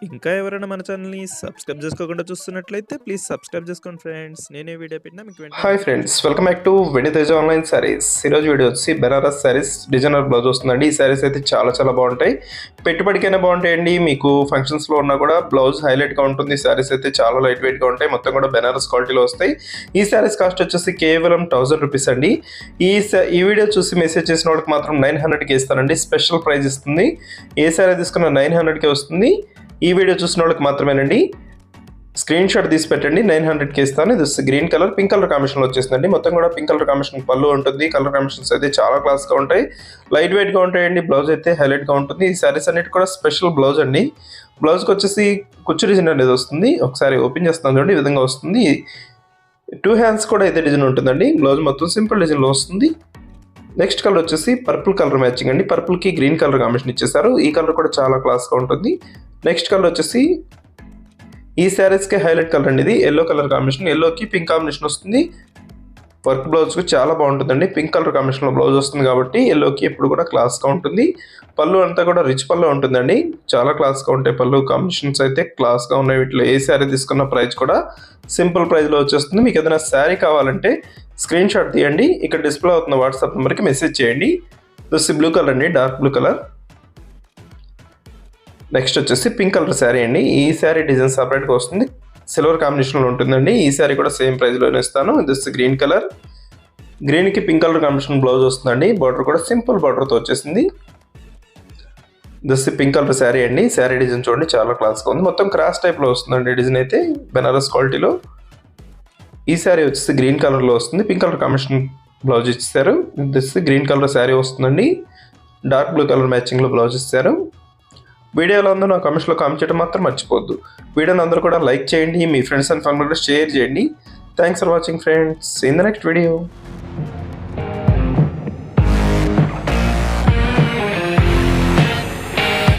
ఇంకా ఎవరైనా మన ఛానల్‌ని సబ్స్క్రైబ్ చేసుకోకుండా చూస్తున్నట్లయితే ప్లీజ్ సబ్స్క్రైబ్ చేసుకోండి ఫ్రెండ్స్. నేనే వీడియో పెట్టినా మీకు వెంటనే hi friends, welcome back to వెను తేజ ఆన్లైన్ సారీస్. ఈరోజు వీడియో వచ్చి బెనారస్ సారీస్ డిజైనర్ బ్లౌజ్ వస్తుందండి. ఈ సారీస్ అయితే చాలా బాగుంటాయి. పెట్టుబడికైనా బాగుంటాయండి. మీకు ఫంక్షన్స్లో ఉన్నా కూడా బ్లౌజ్ హైలైట్గా ఉంటుంది. సారీస్ అయితే చాలా లైట్ వెయిట్గా ఉంటాయి. మొత్తం కూడా బెనారస్ క్వాలిటీలో వస్తాయి. ఈ సారీస్ కాస్ట్ వచ్చేసి కేవలం 1000 రూపీస్ అండి. ఈ వీడియో చూసి మెసేజ్ చేసిన వాడికి మాత్రం 900కి ఇస్తానండి. స్పెషల్ ప్రైస్ ఇస్తుంది. ఏ సారీ తీసుకున్న 900కే వస్తుంది. ఈ వీడియో చూసిన వాళ్ళకి మాత్రమేనండి. స్క్రీన్ షాట్ తీసి పెట్టండి, 900కి ఇస్తాను. ఇది గ్రీన్ కలర్ పింక్ కలర్ కాంబినేషన్లో వచ్చేస్తుందండి. మొత్తం కూడా పింక్ కలర్ కాంబినేషన్ పళ్ళు ఉంటుంది. కలర్ కాంబినేషన్స్ అయితే చాలా క్లాస్గా ఉంటాయి, లైట్ వెయిట్గా ఉంటాయండి. బ్లౌజ్ అయితే హైలైట్గా ఉంటుంది. ఈ సారీస్ అన్నిటి కూడా స్పెషల్ బ్లౌజ్ అండి. బ్లౌజ్కి వచ్చేసి కుచ్చు డిజైన్ అనేది వస్తుంది. ఒకసారి ఓపెన్ చేస్తాను చూడండి, ఈ విధంగా వస్తుంది. 2 హ్యాండ్స్ కూడా ఇదే డిజైన్ ఉంటుందండి. బ్లౌజ్ మొత్తం సింపుల్ డిజైన్లో వస్తుంది. నెక్స్ట్ కలర్ వచ్చేసి పర్పుల్ కలర్ మ్యాచింగ్ అండి. పర్పుల్కి గ్రీన్ కలర్ కాంబినేషన్ ఇచ్చేసారు. ఈ కలర్ కూడా చాలా క్లాస్గా ఉంటుంది. నెక్స్ట్ కలర్ వచ్చేసి ఈ శారీస్కి హైలైట్ కలర్ అండి. ఇది ఎల్లో కలర్ కాంబినేషన్, ఎల్లోకి పింక్ కాంబినేషన్ వస్తుంది. వర్క్ బ్లౌజ్కి చాలా బాగుంటుందండి. పింక్ కలర్ కాంబినేషన్లో బ్లౌజ్ వస్తుంది కాబట్టి ఎల్లోకి ఎప్పుడు కూడా క్లాస్గా ఉంటుంది. పళ్ళు అంతా కూడా రిచ్ పళ్ళు ఉంటుందండి. చాలా క్లాస్గా ఉంటాయి. పళ్ళు కాంబినేషన్స్ అయితే క్లాస్గా ఉన్నాయి. వీటిలో ఏ శారీ తీసుకున్న ప్రైస్ కూడా సింపుల్ ప్రైస్లో వచ్చేస్తుంది. మీకు ఏదైనా శారీ కావాలంటే స్క్రీన్ షాట్ తీయండి. ఇక్కడ డిస్ప్లే అవుతున్న వాట్సాప్ నెంబర్కి మెసేజ్ చేయండి. ఇది బ్లూ కలర్ అండి, డార్క్ బ్లూ కలర్. నెక్స్ట్ వచ్చేసి పింక్ కలర్ శారీ అండి. ఈ శారీ డిజైన్ సపరేట్గా వస్తుంది, సిల్వర్ కాంబినేషన్లో ఉంటుందండి. ఈ శారీ కూడా సేమ్ ప్రైస్లోనే ఇస్తాను. ఇది గ్రీన్ కలర్, గ్రీన్కి పింక్ కలర్ కాంబినేషన్ బ్లౌజ్ వస్తుందండి. బార్డర్ కూడా సింపుల్ బార్డర్తో వచ్చేసింది. ఇది పింక్ కలర్ శారీ అండి. శారీ డిజైన్ చూడండి, చాలా క్లాస్గా ఉంది. మొత్తం క్రాస్ టైప్లో వస్తుందండి డిజైన్ అయితే, బెనారస్ క్వాలిటీలో. ఈ శారీ వచ్చేసి గ్రీన్ కలర్లో వస్తుంది. పింక్ కలర్ కాంబినేషన్ బ్లౌజ్ ఇచ్చారు. ఇది గ్రీన్ కలర్ శారీ వస్తుందండి. డార్క్ బ్లూ కలర్ మ్యాచింగ్లో బ్లౌజ్ ఇచ్చారు. వీడియోలో అందరూ నా కామెంట్స్లో కామెంట్ చేయడం మాత్రం మర్చిపోవద్దు. వీడియోని అందరూ కూడా లైక్ చేయండి, మీ ఫ్రెండ్స్ అండ్ ఫ్యామిలీ కూడా షేర్ చేయండి. Thanks for watching friends. In the next video.